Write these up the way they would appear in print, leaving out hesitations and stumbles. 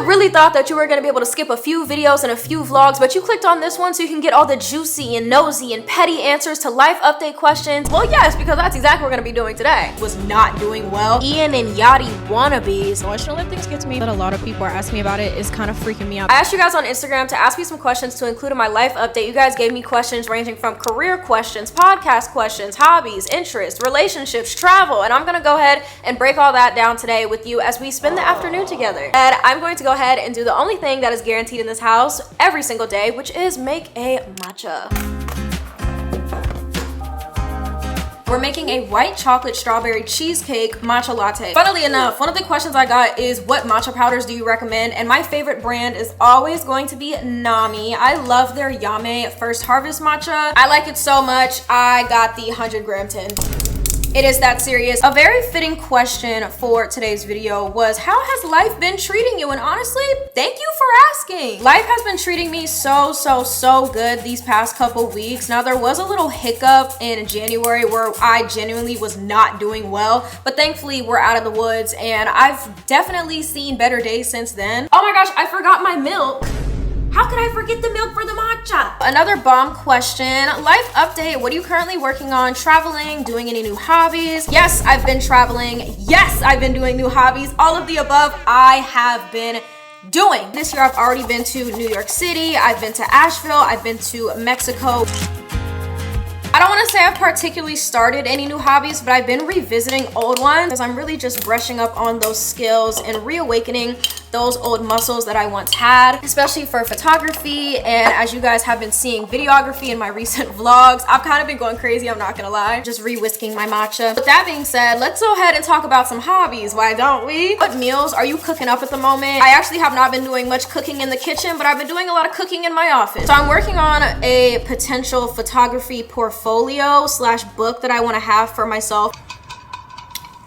really thought that you were gonna be able to skip a few videos and a few vlogs, but you clicked on this one so you can get all the juicy and nosy and petty answers to life update questions. Well, yes, because that's exactly what we're gonna be doing today. Was not doing well. Ian and Yachty wannabes. Moisture lip things get to me, but a lot of people are asking me about it. It's kind of freaking me out. I asked you guys on Instagram to ask me some questions to include in my life update. You guys gave me questions ranging from career questions, podcast questions, hobbies, interests, relationships, travel, and I'm gonna go ahead and break all that down today with you as we spend the afternoon together. And I'm going to go ahead and do the only thing that is guaranteed in this house every single day, which is make a matcha. We're making a white chocolate strawberry cheesecake matcha latte. Funnily enough, one of the questions I got is what matcha powders do you recommend? And my favorite brand is always going to be Nami. I love their Yame First Harvest matcha. I like it so much, I got the 100-gram tin. It is that serious. A very fitting question for today's video was, how has life been treating you? And honestly, thank you for asking. Life has been treating me so good these past couple weeks. Now, there was a little hiccup in January where I genuinely was not doing well, but thankfully we're out of the woods and I've definitely seen better days since then. Oh my gosh, I forgot my milk. How could I forget the milk for the matcha? Another bomb question. Life update. What are you currently working on? Traveling? Doing any new hobbies? Yes, I've been traveling. Yes, I've been doing new hobbies. All of the above I have been doing. This year I've already been to New York City. I've been to Asheville. I've been to Mexico. I don't want to say I've particularly started any new hobbies, but I've been revisiting old ones because I'm really just brushing up on those skills and reawakening those old muscles that I once had, especially for photography. And as you guys have been seeing videography in my recent vlogs, I've kind of been going crazy, I'm not gonna lie, just re-whisking my matcha. With that being said, let's go ahead and talk about some hobbies, why don't we? What meals are you cooking up at the moment? I actually have not been doing much cooking in the kitchen, but I've been doing a lot of cooking in my office. So I'm working on a potential photography portfolio slash book that I want to have for myself.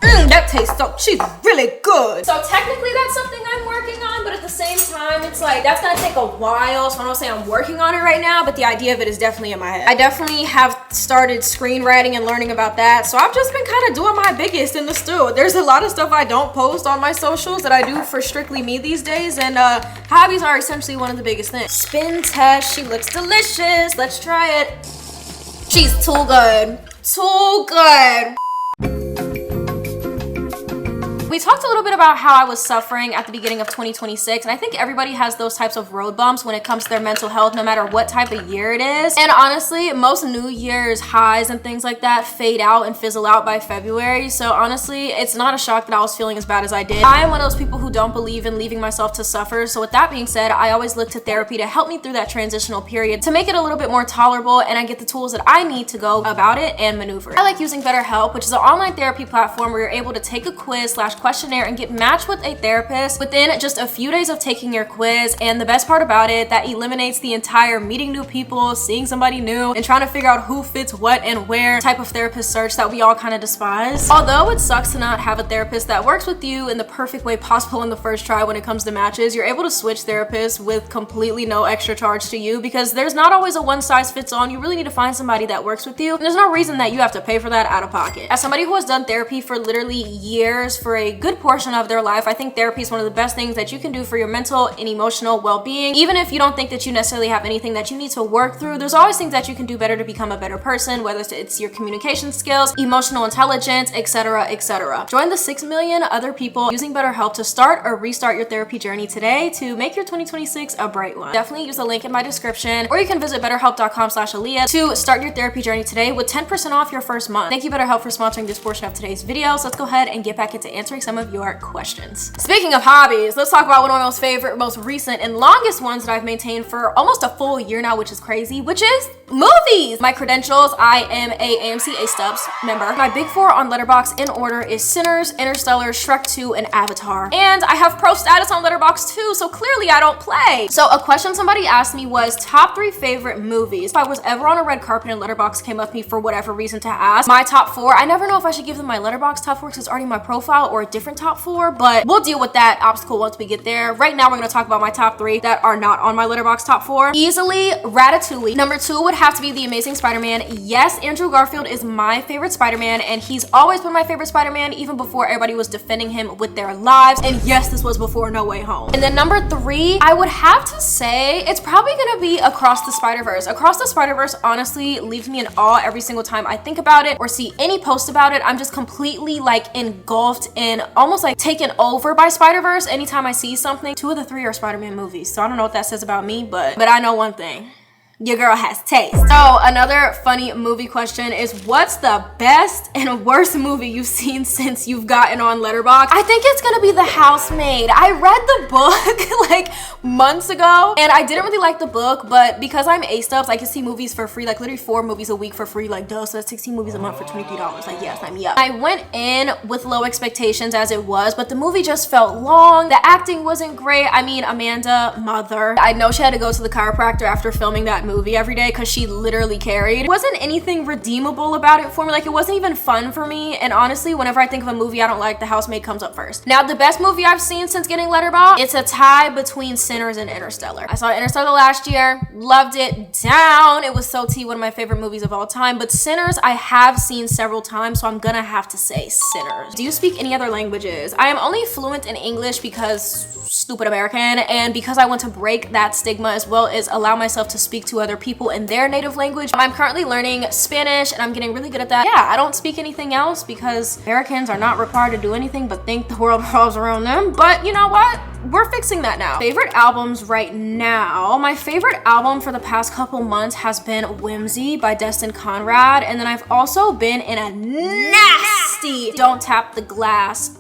That tastes so, she's really good. So technically that's something I'm working on, but at the same time, it's like, that's gonna take a while. So I don't say I'm working on it right now, but the idea of it is definitely in my head. I definitely have started screenwriting and learning about that. So I've just been kind of doing my biggest in the stew. There's a lot of stuff I don't post on my socials that I do for strictly me these days. And hobbies are essentially one of the biggest things. Spin test, she looks delicious. Let's try it. She's too good. Too good. We talked a little bit about how I was suffering at the beginning of 2026, and I think everybody has those types of road bumps when it comes to their mental health, no matter what type of year it is. And honestly, most New Year's highs and things like that fade out and fizzle out by February. So honestly, it's not a shock that I was feeling as bad as I did. I am one of those people who don't believe in leaving myself to suffer. So with that being said, I always look to therapy to help me through that transitional period to make it a little bit more tolerable, and I get the tools that I need to go about it and maneuver. I like using BetterHelp, which is an online therapy platform where you're able to take a quiz slash questionnaire and get matched with a therapist within just a few days of taking your quiz. And the best part about it, that eliminates the entire meeting new people, seeing somebody new, and trying to figure out who fits what and where type of therapist search that we all kind of despise. Although it sucks to not have a therapist that works with you in the perfect way possible in the first try when it comes to matches, you're able to switch therapists with completely no extra charge to you, because there's not always a one size fits all. You really need to find somebody that works with you, and there's no reason that you have to pay for that out of pocket. As somebody who has done therapy for literally years for a good portion of their life, I think therapy is one of the best things that you can do for your mental and emotional well-being. Even if you don't think that you necessarily have anything that you need to work through, there's always things that you can do better to become a better person, whether it's your communication skills, emotional intelligence, etc., etc. Join the 6 million other people using BetterHelp to start or restart your therapy journey today to make your 2026 a bright one. Definitely use the link in my description, or you can visit betterhelp.com/aliyah to start your therapy journey today with 10% off your first month. Thank you, BetterHelp, for sponsoring this portion of today's video. So let's go ahead and get back into answering some of your questions. Speaking of hobbies, let's talk about one of my most favorite, most recent, and longest ones that I've maintained for almost a full year now, which is crazy, which is movies. My credentials: I am a AMC A-Stubs member. My big four on Letterboxd in order is Sinners, Interstellar, Shrek 2, and Avatar. And I have pro status on Letterboxd too, so clearly I don't play. So a question somebody asked me was top 3 favorite movies. If I was ever on a red carpet and Letterboxd came up to me for whatever reason to ask, my top 4, I never know if I should give them my Letterboxd top 4 because it's already my profile, or a different top 4, but we'll deal with that obstacle once we get there. Right now, we're gonna talk about my top 3 that are not on my Letterboxd top 4. Easily Ratatouille. Number 2 would have to be The Amazing Spider-Man. Yes, Andrew Garfield is my favorite Spider-Man, and he's always been my favorite Spider-Man even before everybody was defending him with their lives. And yes, this was before No Way Home. And then number 3, I would have to say it's probably gonna be Across the Spider-Verse. Across the Spider-Verse honestly leaves me in awe every single time I think about it or see any post about it. I'm just completely like engulfed in, almost like taken over by Spider-Verse anytime I see something. 2 of the 3 are Spider-Man movies, so I don't know what that says about me, but I know one thing. Your girl has taste. So another funny movie question is, what's the best and worst movie you've seen since you've gotten on Letterboxd? I think it's gonna be The Housemaid. I read the book like months ago and I didn't really like the book, but because I'm A-stubs, I can see movies for free, like literally 4 movies a week for free, like duh, so that's 16 movies a month for $23. Like yes, sign me up. I went in with low expectations as it was, but the movie just felt long. The acting wasn't great. I mean, Amanda, mother. I know she had to go to the chiropractor after filming that movie every day because she literally carried. It wasn't anything redeemable about it for me. Like it wasn't even fun for me. And honestly, whenever I think of a movie I don't like, The Housemaid comes up first. Now, the best movie I've seen since getting Letterboxd, it's a tie between Sinners and Interstellar. I saw Interstellar last year, loved it down. It was so tea, one of my favorite movies of all time. But Sinners, I have seen several times, so I'm gonna have to say Sinners. Do you speak any other languages? I am only fluent in English because stupid American, and because I want to break that stigma as well as allow myself to speak to other people in their native language. I'm currently learning Spanish and I'm getting really good at that. Yeah, I don't speak anything else because Americans are not required to do anything but think the world revolves around them. But you know what? We're fixing that now. Favorite albums right now. My favorite album for the past couple months has been Whimsy by Destin Conrad, and then I've also been in a nasty Don't Tap the Glass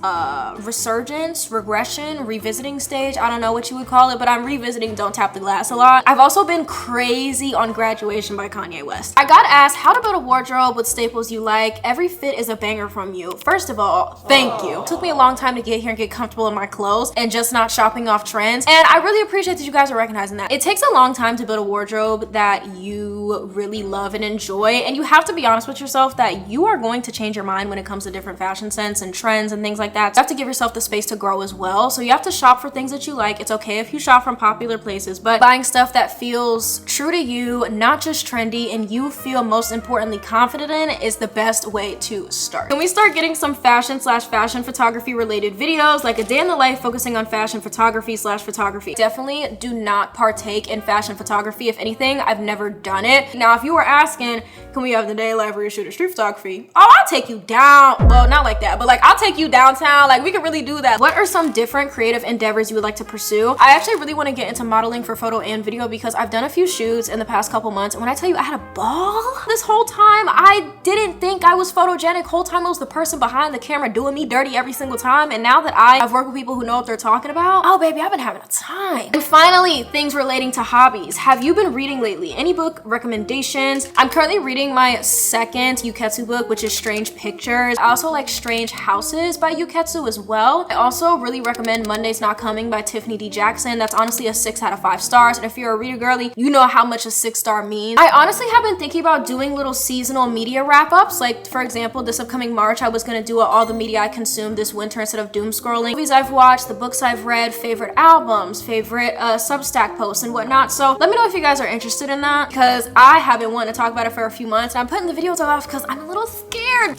resurgence, regression, revisiting stage. I don't know what you would call it, but I'm revisiting Don't Tap the Glass a lot. I've also been crazy on Graduation by Kanye West. I got asked how to build a wardrobe with staples you like. Every fit is a banger from you. First of all, thank you. It took me a long time to get here and get comfortable in my clothes and just not shopping off trends, and I really appreciate that you guys are recognizing that. It takes a long time to build a wardrobe that you really love and enjoy, and you have to be honest with yourself that you are going to change your mind when it comes to different fashion sense and trends and things like that. So you have to give yourself the space to grow as well. So you have to shop for things that you like. It's okay if you shop from popular places, but buying stuff that feels true to you, not just trendy, and you feel most importantly confident in is the best way to start. Can we start getting some fashion photography related videos, like a day in the life focusing on fashion photography. Definitely do not partake in fashion photography. If anything, I've never done it. Now, if you were asking, can we have the day life where you shoot a street photography? Oh, I'll take you down. Well, not like that, but like I'll take you downtown. Like we could really do that. What are some different creative endeavors you would like to pursue? I actually really want to get into modeling for photo and video because I've done a few shoots in the past couple months. And when I tell you I had a ball this whole time, I didn't think I was photogenic. Whole time I was the person behind the camera doing me dirty every single time. And now that I've worked with people who know what they're talking about, oh baby, I've been having a time. And finally, things relating to hobbies. Have you been reading lately? Any book recommendations? I'm currently reading my second Yuketsu book, which is Strange Pictures. I also like Strange Houses by Yuketsu as well. I also really recommend Monday's Not Coming by Tiffany D. Jackson. That's honestly a 6 out of 5 stars. And if you're a reader girly, you know how much a 6-star means. I honestly have been thinking about doing little seasonal media wrap-ups. Like for example, this upcoming March, I was gonna do all the media I consumed this winter instead of doom scrolling. Movies I've watched, the books I've read, favorite albums, favorite Substack posts and whatnot. So let me know if you guys are interested in that because I have been wanting to talk about it for a few months and I'm putting the videos off because I'm a little scared.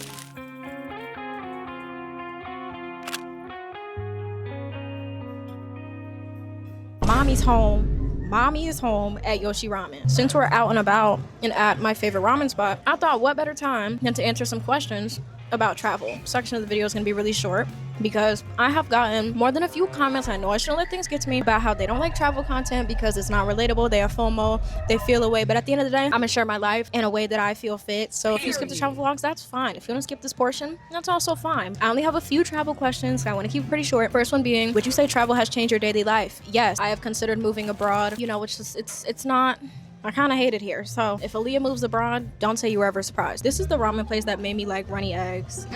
Mommy's home. Mommy is home at Yoshi Ramen. Since we're out and about and at my favorite ramen spot, I thought what better time than to answer some questions about travel. Section of the video is going to be really short because I have gotten more than a few comments. I know I shouldn't let things get to me about how they don't like travel content because it's not relatable. They have FOMO, they feel away, but at the end of the day, I'm gonna share my life in a way that I feel fit. So if you skip the travel vlogs, that's fine. If you want to skip this portion, that's also fine. I only have a few travel questions. I want to keep it pretty short. First one being, would you say travel has changed your daily life? Yes, I have considered moving abroad, you know, which is it's not, I kind of hate it here. So if Aliyah moves abroad, don't say you were ever surprised. This is the ramen place that made me like runny eggs.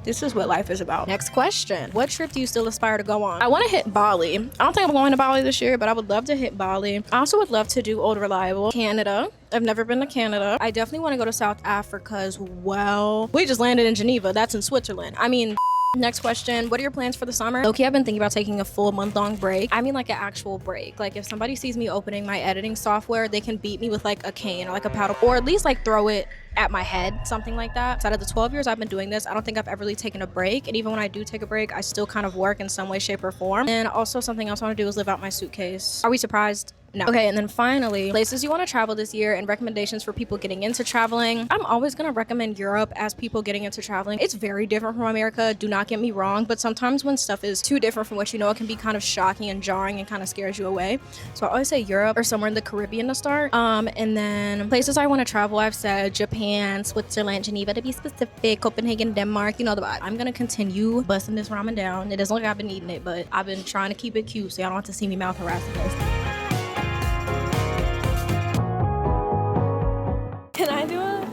This is what life is about. Next question. What trip do you still aspire to go on? I want to hit Bali. I don't think I'm going to Bali this year, but I would love to hit Bali. I also would love to do Old Reliable. Canada. I've never been to Canada. I definitely want to go to South Africa as well. We just landed in Geneva. That's in Switzerland. I mean, Next question, what are your plans for the summer? Okay, I've been thinking about taking a full month-long break. I mean like an actual break. Like if somebody sees me opening my editing software, they can beat me with like a cane or like a paddle, or at least like throw it at my head, something like that. So out of the 12 years I've been doing this, I don't think I've ever really taken a break. And even when I do take a break, I still kind of work in some way, shape, or form. And also something else I want to do is live out my suitcase. Are we surprised? No. Okay, and then finally, places you want to travel this year and recommendations for people getting into traveling. I'm always going to recommend Europe as people getting into traveling. It's very different from America, do not get me wrong, but sometimes when stuff is too different from what you know, it can be kind of shocking and jarring and kind of scares you away. So I always say Europe or somewhere in the Caribbean to start. And then places I want to travel, I've said Japan, Switzerland, Geneva to be specific, Copenhagen, Denmark, you know the vibe. I'm going to continue busting this ramen down. It doesn't look like I've been eating it, but I've been trying to keep it cute so y'all don't have to see me mouth harassing this. Can I do a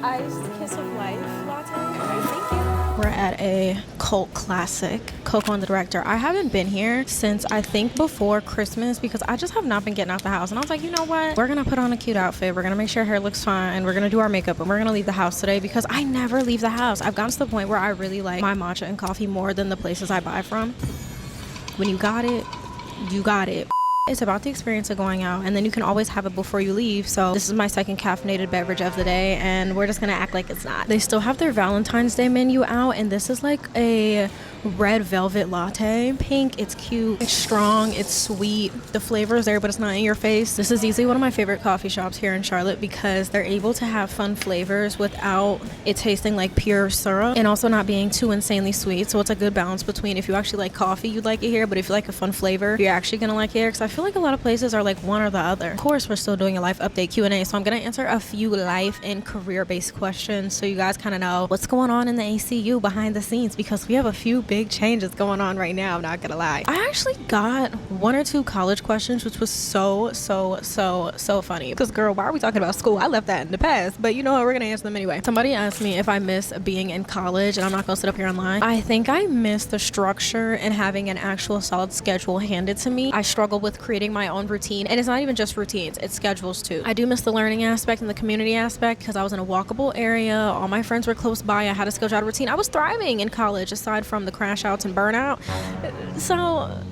iced kiss of life latte? Okay, thank you. We're at a cult classic, Coco and the Director. I haven't been here since I think before Christmas because I just have not been getting out the house. And I was like, you know what? We're gonna put on a cute outfit. We're gonna make sure our hair looks fine. We're gonna do our makeup and we're gonna leave the house today because I never leave the house. I've gotten to the point where I really like my matcha and coffee more than the places I buy from. When you got it, you got it. It's about the experience of going out, and then you can always have it before you leave. So this is my second caffeinated beverage of the day, and we're just gonna act like it's not. They still have their Valentine's Day menu out, and this is like a red velvet latte. Pink, it's cute, it's strong, it's sweet. The flavor is there, but it's not in your face. This is easily one of my favorite coffee shops here in Charlotte because they're able to have fun flavors without it tasting like pure syrup and also not being too insanely sweet. So it's a good balance between if you actually like coffee, you'd like it here, but if you like a fun flavor, you're actually gonna like it here because I feel like a lot of places are like one or the other. Of course, we're still doing a life update Q&A, so I'm gonna answer a few life and career-based questions so you guys kind of know what's going on in the ACU behind the scenes because we have a few big changes going on right now, I'm not gonna lie. I actually got one or two college questions, which was so funny because girl, why are we talking about school? I left that in the past, but you know what, we're gonna answer them anyway. Somebody asked me if I miss being in college, and I'm not gonna sit up here and lie. I think I miss the structure and having an actual solid schedule handed to me. I struggle with creating my own routine, and it's not even just routines, it's schedules too. I do miss the learning aspect and the community aspect because I was in a walkable area, all my friends were close by, I had a schedule out routine. I was thriving in college aside from the crash outs and burnout, so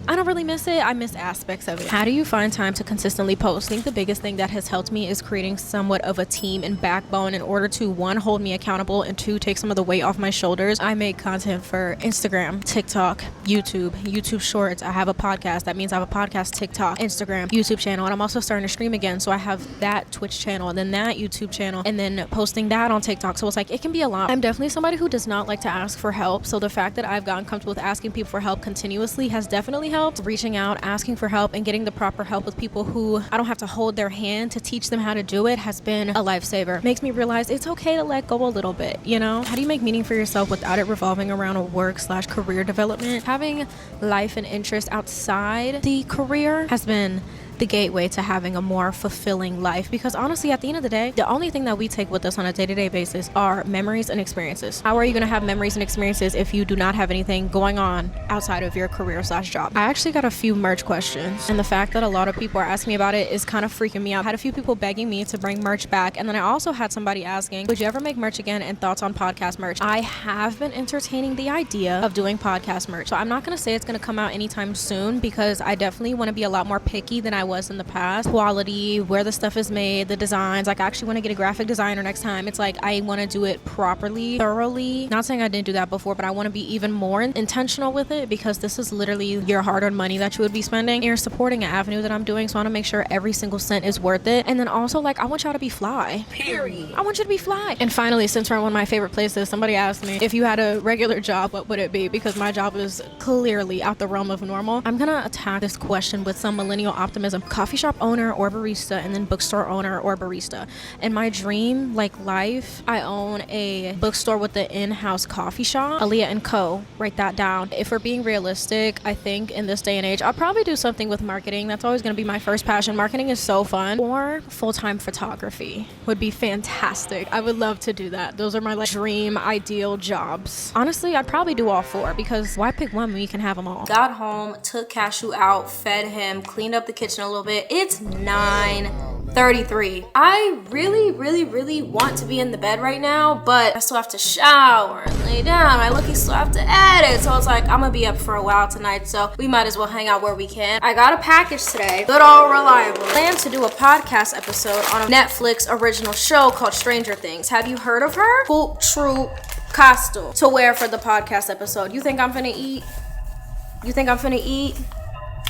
I don't really miss it. I miss aspects of it. How do you find time to consistently post? I think the biggest thing that has helped me is creating somewhat of a team and backbone in order to, one, hold me accountable, and two, take some of the weight off my shoulders. I make content for Instagram, TikTok, YouTube Shorts. I have a podcast. That means I have a podcast, TikTok, Instagram, YouTube channel, and I'm also starting to stream again, so I have that Twitch channel and then that YouTube channel and then posting that on TikTok. So it's like, it can be a lot. I'm definitely somebody who does not like to ask for help, so the fact that I've gotten comfortable with asking people for help continuously has definitely helped. Reaching out, asking for help, and getting the proper help with people who I don't have to hold their hand to teach them how to do it has been a lifesaver. Makes me realize it's okay to let go a little bit, you know? How do you make meaning for yourself without it revolving around a work/career development? Having life and interest outside the career has been the gateway to having a more fulfilling life, because honestly, at the end of the day, the only thing that we take with us on a day-to-day basis are memories and experiences. How are you going to have memories and experiences if you do not have anything going on outside of your career/job? I actually got a few merch questions, and the fact that a lot of people are asking me about it is kind of freaking me out. I had a few people begging me to bring merch back, and then I also had somebody asking, would you ever make merch again, and thoughts on podcast merch? I have been entertaining the idea of doing podcast merch, so I'm not going to say it's going to come out anytime soon because I definitely want to be a lot more picky than I was in the past. Quality, where the stuff is made, the designs. Like, I actually want to get a graphic designer next time. It's like I want to do it properly, thoroughly. Not saying I didn't do that before, but I want to be even more intentional with it because this is literally your hard-earned money that you would be spending. You're supporting an avenue that I'm doing, so I want to make sure every single cent is worth it. And then also, like, I want y'all to be fly. Period. I want you to be fly. And finally, since we're in one of my favorite places, somebody asked me if you had a regular job, what would it be? Because my job is clearly out the realm of normal. I'm gonna attack this question with some millennial optimism. Coffee shop owner or barista, and then bookstore owner or barista. In my dream, like, life, I own a bookstore with the in-house coffee shop. Aliyah & Co. Write that down. If we're being realistic, I think in this day and age, I'll probably do something with marketing. That's always going to be my first passion. Marketing is so fun. Or full-time photography would be fantastic. I would love to do that. Those are my, like, dream ideal jobs. Honestly, I'd probably do all four because why pick one when you can have them all? Got home, took Cashew out, fed him, cleaned up the kitchen a little bit. It's 9 33. I really want to be in the bed right now, but I still have to shower and lay down. I still have to edit. So it's like, I'm gonna be up for a while tonight, so we might as well hang out where we can. I got a package today. Good old reliable. I plan to do a podcast episode on a Netflix original show called Stranger Things. Have you heard of her? Full true costume to wear for the podcast episode. You think I'm finna eat?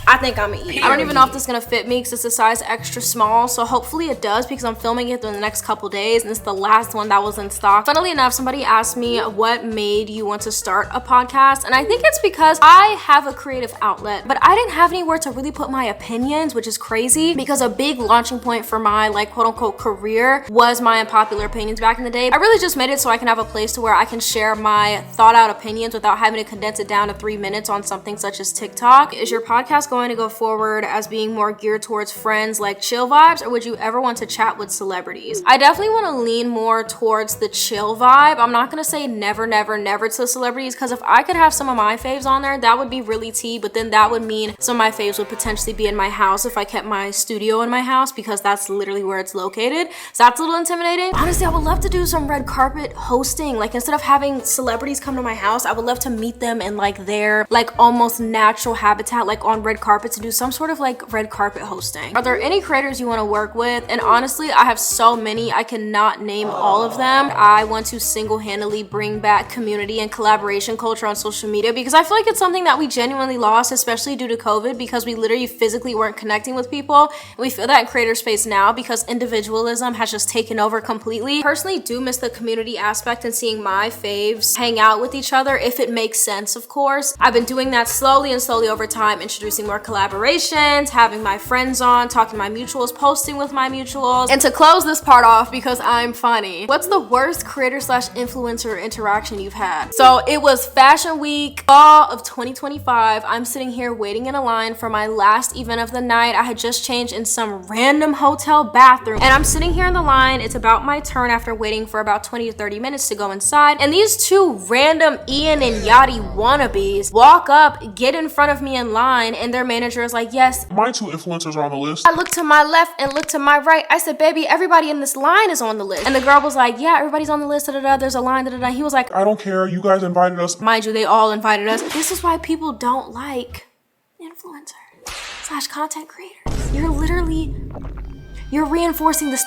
I think I'm gonna eat. I don't even know if this is gonna fit me because it's a size extra small, so hopefully it does because I'm filming it in the next couple days and it's the last one that was in stock. Funnily enough, somebody asked me what made you want to start a podcast, and I think it's because I have a creative outlet, but I didn't have anywhere to really put my opinions, which is crazy because a big launching point for my quote unquote career was my unpopular opinions back in the day. I really just made it so I can have a place to where I can share my thought out opinions without having to condense it down to 3 minutes on something such as TikTok. Is your podcast going to go forward as being more geared towards friends like chill vibes, or would you ever want to chat with celebrities? I definitely want to lean more towards the chill vibe. I'm not gonna say never to celebrities, because if I could have some of my faves on there, that would be really tea, but then that would mean some of my faves would potentially be in my house if I kept my studio in my house, because that's literally where it's located. So that's a little intimidating. Honestly, I would love to do some red carpet hosting. Instead of having celebrities come to my house, I would love to meet them in their almost natural habitat, on red carpet, to do some sort of red carpet hosting. Are there any creators you want to work with? And honestly, I have so many, I cannot name all of them. I want to single-handedly bring back community and collaboration culture on social media, because I feel like it's something that we genuinely lost, especially due to COVID, because we literally physically weren't connecting with people. And we feel that in creator space now because individualism has just taken over completely. I personally do miss the community aspect and seeing my faves hang out with each other, if it makes sense, of course. I've been doing that slowly over time, introducing more collaborations, having my friends on, talking to my mutuals, posting with my mutuals. And to close this part off, because I'm funny, what's the worst creator/influencer interaction you've had? So it was Fashion Week, fall of 2025. I'm sitting here waiting in a line for my last event of the night. I had just changed in some random hotel bathroom, and I'm sitting here in the line. It's about my turn after waiting for about 20 to 30 minutes to go inside, and these two random Ian and Yachty wannabes walk up, get in front of me in line, and their manager is like, yes, my two influencers are on the list. I looked to my left and looked to my right. I said, baby, everybody in this line is on the list. And the girl was like, yeah, everybody's on the list, there's a line, He was like, I don't care, you guys invited us. Mind you, they all invited us. This is why people don't like influencers/content creators. You're reinforcing the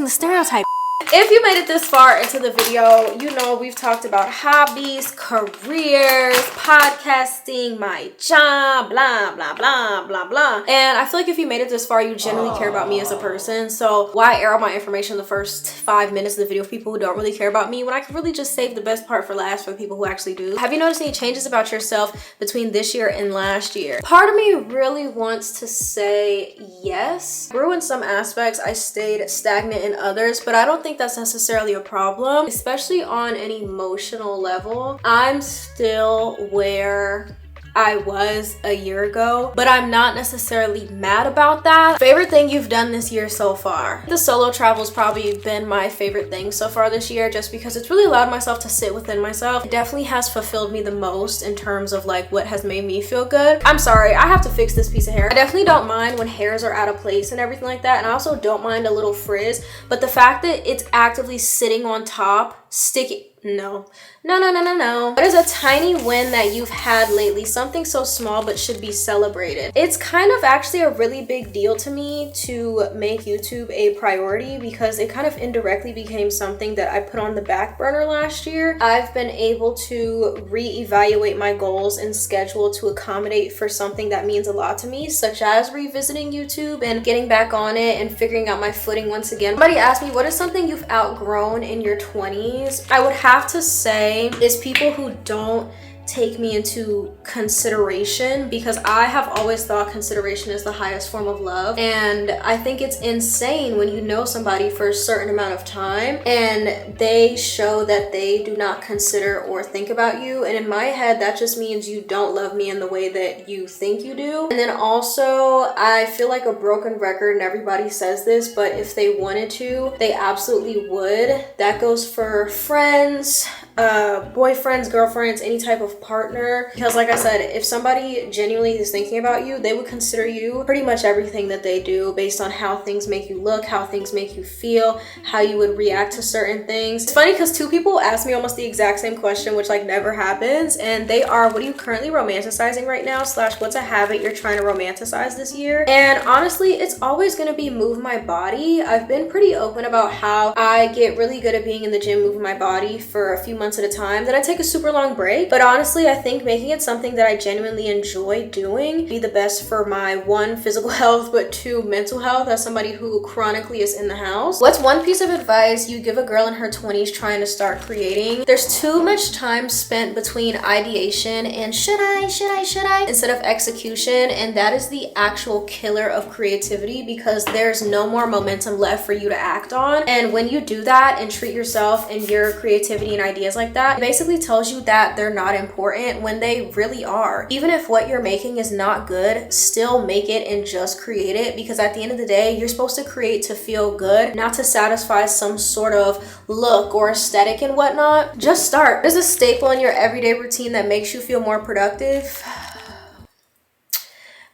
stereotype. If you made it this far into the video, you know we've talked about hobbies, careers, podcasting, my job, blah, blah, blah, blah, blah. And I feel like if you made it this far, you genuinely care about me as a person. So why air out my information the first 5 minutes of the video for people who don't really care about me when I could really just save the best part for last for the people who actually do? Have you noticed any changes about yourself between this year and last year? Part of me really wants to say yes. Grew in some aspects, I stayed stagnant in others, but I don't think that's necessarily a problem, especially on an emotional level. I'm still where I was a year ago, but I'm not necessarily mad about that. Favorite thing you've done this year so far? The solo travel's probably been my favorite thing so far this year, just because it's really allowed myself to sit within myself. It definitely has fulfilled me the most in terms of what has made me feel good. I'm sorry, I have to fix this piece of hair. I definitely don't mind when hairs are out of place and everything like that, and I also don't mind a little frizz, but the fact that it's actively sitting on top, sticky, no. What is a tiny win that you've had lately? Something so small but should be celebrated. It's kind of actually a really big deal to me to make YouTube a priority, because it kind of indirectly became something that I put on the back burner last year. I've been able to reevaluate my goals and schedule to accommodate for something that means a lot to me, such as revisiting YouTube and getting back on it and figuring out my footing once again. Somebody asked me, what is something you've outgrown in your 20s? I would have to say is people who don't take me into consideration, because I have always thought consideration is the highest form of love, and I think it's insane when you know somebody for a certain amount of time and they show that they do not consider or think about you, and in my head that just means you don't love me in the way that you think you do. And then also, I feel like a broken record, and everybody says this, but if they wanted to, they absolutely would. That goes for friends, boyfriends, girlfriends, any type of partner. Because like I said, if somebody genuinely is thinking about you, they would consider you pretty much everything that they do based on how things make you look, how things make you feel, how you would react to certain things. It's funny because two people ask me almost the exact same question, which like never happens, and they are, what are you currently romanticizing right now, / what's a habit you're trying to romanticize this year? And honestly, it's always going to be move my body. I've been pretty open about how I get really good at being in the gym, moving my body for a few months at a time, then I take a super long break. But honestly, I think making it something that I genuinely enjoy doing be the best for my 1, physical health, but 2, mental health as somebody who chronically is in the house. What's one piece of advice you give a girl in her 20s trying to start creating? There's too much time spent between ideation and should I instead of execution, and that is the actual killer of creativity because there's no more momentum left for you to act on. And when you do that and treat yourself and your creativity and ideas like that, it basically tells you that they're not important when they really are. Even if what you're making is not good, still make it and just create it, because at the end of the day, you're supposed to create to feel good, not to satisfy some sort of look or aesthetic and whatnot. Just start. There's a staple in your everyday routine that makes you feel more productive.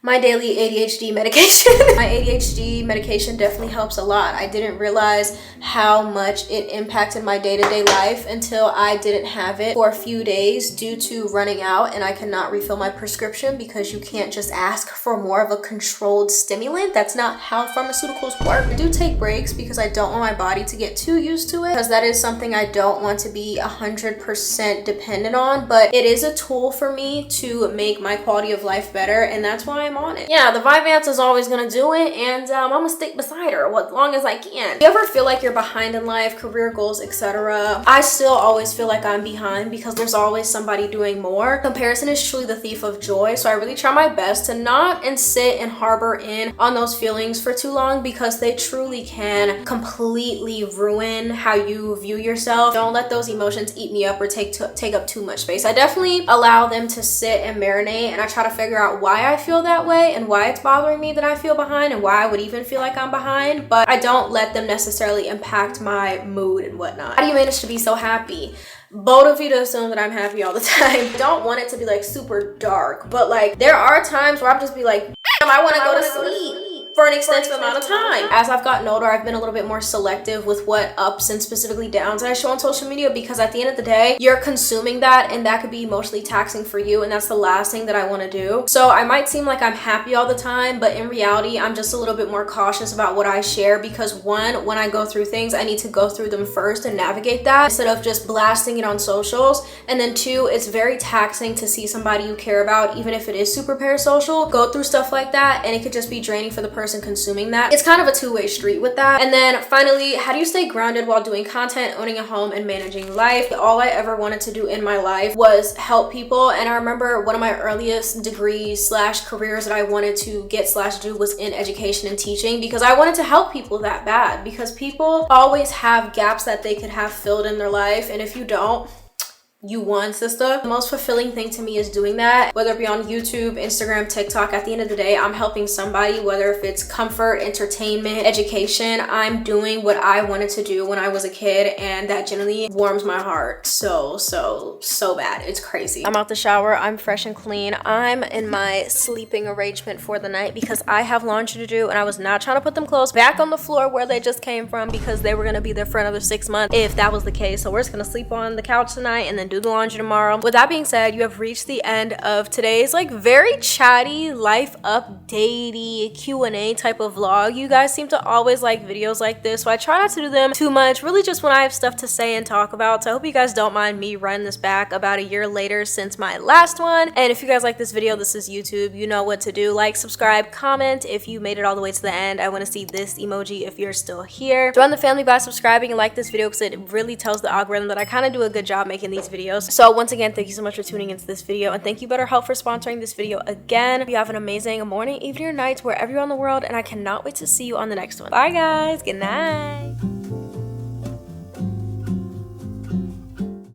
My daily ADHD medication. My ADHD medication definitely helps a lot. I didn't realize how much it impacted my day-to-day life until I didn't have it for a few days due to running out, and I could not refill my prescription because you can't just ask for more of a controlled stimulant. That's not how pharmaceuticals work. I do take breaks because I don't want my body to get too used to it, because that is something I don't want to be 100% dependent on, but it is a tool for me to make my quality of life better, and that's why I'm on it. Yeah, the Vyvanse is always gonna do it, and I'm gonna stick beside her as long as I can. You ever feel like you're behind in life, career goals, etc.? I still always feel like I'm behind because there's always somebody doing more. Comparison is truly the thief of joy, so I really try my best to not sit and harbor in on those feelings for too long, because they truly can completely ruin how you view yourself. Don't let those emotions eat me up or take up too much space. I definitely allow them to sit and marinate, and I try to figure out why I feel that way and why it's bothering me that I feel behind and why I would even feel like I'm behind, but I don't let them necessarily impact my mood and whatnot. How do you manage to be so happy? Bold of you to assume that I'm happy all the time. I don't want it to be like super dark, but like there are times where I'm just be like, I want to go to sleep for an extensive amount of time. As I've gotten older, I've been a little bit more selective with what ups and specifically downs that I show on social media, because at the end of the day, you're consuming that and that could be emotionally taxing for you, and that's the last thing that I want to do. So I might seem like I'm happy all the time, but in reality, I'm just a little bit more cautious about what I share, because 1, when I go through things, I need to go through them first and navigate that instead of just blasting it on socials. And then 2, it's very taxing to see somebody you care about, even if it is super parasocial, go through stuff like that, and it could just be draining for the person consuming that. It's kind of a two-way street with that. And then finally, how do you stay grounded while doing content, owning a home, and managing life? All I ever wanted to do in my life was help people, and I remember one of my earliest degrees / careers that I wanted to get / do was in education and teaching, because I wanted to help people that bad, because people always have gaps that they could have filled in their life, and if you don't, you won, sister. The most fulfilling thing to me is doing that, whether it be on YouTube, Instagram, TikTok. At the end of the day, I'm helping somebody, whether if it's comfort, entertainment, education. I'm doing what I wanted to do when I was a kid, and that genuinely warms my heart so bad. It's crazy. I'm out the shower, I'm fresh and clean. I'm in my sleeping arrangement for the night because I have laundry to do, and I was not trying to put them clothes back on the floor where they just came from, because they were gonna be there for another 6 months if that was the case. So we're just gonna sleep on the couch tonight and then do the laundry tomorrow. With that being said, you have reached the end of today's like very chatty, life updatey Q&A type of vlog. You guys seem to always like videos like this, so I try not to do them too much, really just when I have stuff to say and talk about. So I hope you guys don't mind me running this back about a year later since my last one. And if you guys like this video, this is YouTube, you know what to do. Like, subscribe, comment if you made it all the way to the end. I want to see this emoji if you're still here. Join the family by subscribing and like this video, because it really tells the algorithm that I kind of do a good job making these videos. So once again, thank you so much for tuning into this video, and thank you BetterHelp for sponsoring this video again. You have an amazing morning, evening, or night wherever you're on the world, and I cannot wait to see you on the next one. Bye guys, good night.